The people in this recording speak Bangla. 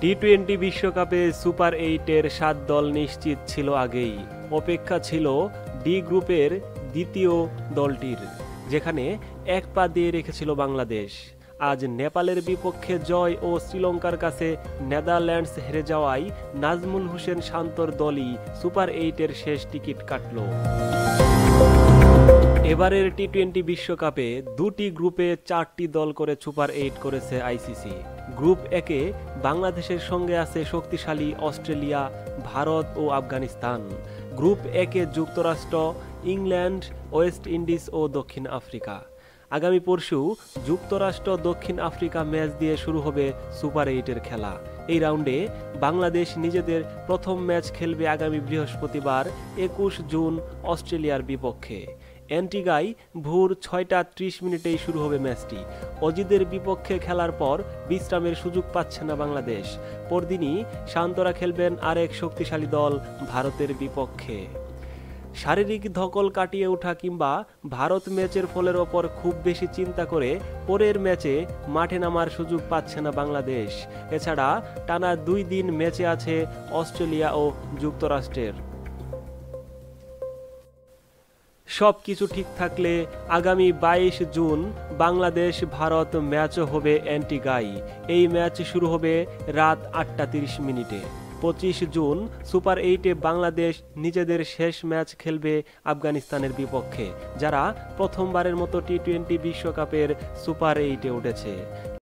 টি-20 বিশ্বকাপে সুপার 8-এর 7 দল নিশ্চিত ছিল আগেই। অপেক্ষা ছিল ডি গ্রুপের দ্বিতীয় দলটির, যেখানে এক পা দিয়ে রেখেছিল বাংলাদেশ। আজ নেপালের বিপক্ষে জয় ও শ্রীলঙ্কার কাছে নেদারল্যান্ডস হেরে যাওয়ায় নাজমুল হোসেন শান্তর দলই সুপার 8-এর শেষ টিকিট কাটল। এবারের টি-20 বিশ্বকাপে দুটি গ্রুপে 4টি দল করে সুপার 8 করেছে আইসিসি। গ্রুপ একে বাংলাদেশের সঙ্গে আছে শক্তিশালী অস্ট্রেলিয়া, ভারত ও আফগানিস্তান। গ্রুপ একে যুক্তরাষ্ট্র, ইংল্যান্ড, ওয়েস্ট ইন্ডিজ ও দক্ষিণ আফ্রিকা। আগামী পরশু যুক্তরাষ্ট্র দক্ষিণ আফ্রিকা ম্যাচ দিয়ে শুরু হবে সুপার 8-এর খেলা। এই রাউন্ডে বাংলাদেশ নিজেদের প্রথম ম্যাচ খেলবে আগামী বৃহস্পতিবার 21 জুন অস্ট্রেলিয়ার বিপক্ষে। অ্যান্টিগায় ভোর 6টা 30 শুরু হবে ম্যাচটি। অজিদের বিপক্ষে খেলার পর বিশ্রামের সুযোগ পাচ্ছে না বাংলাদেশ। পরদিনই শান্তরা খেলবেন আরেক শক্তিশালী দল ভারতের বিপক্ষে। শারীরিক ধকল কাটিয়ে ওঠা কিংবা ভারত ম্যাচের ফলের ওপর খুব বেশি চিন্তা করে পরের ম্যাচে মাঠে নামার সুযোগ পাচ্ছে না বাংলাদেশ। এছাড়া টানা 2 দিন ম্যাচে আছে অস্ট্রেলিয়া ও যুক্তরাষ্ট্রের। সব কিছু ঠিক থাকলে আগামী 22 জুন বাংলাদেশ ভারত ম্যাচও হবে অ্যান্টিগায়। এই ম্যাচ শুরু হবে রাত 8টা 30। 25 জুন সুপার 8-এ বাংলাদেশ নিজেদের শেষ ম্যাচ খেলবে আফগানিস্তানের বিপক্ষে, যারা প্রথমবারের মতো টি-20 বিশ্বকাপের সুপার 8-এ উঠেছে।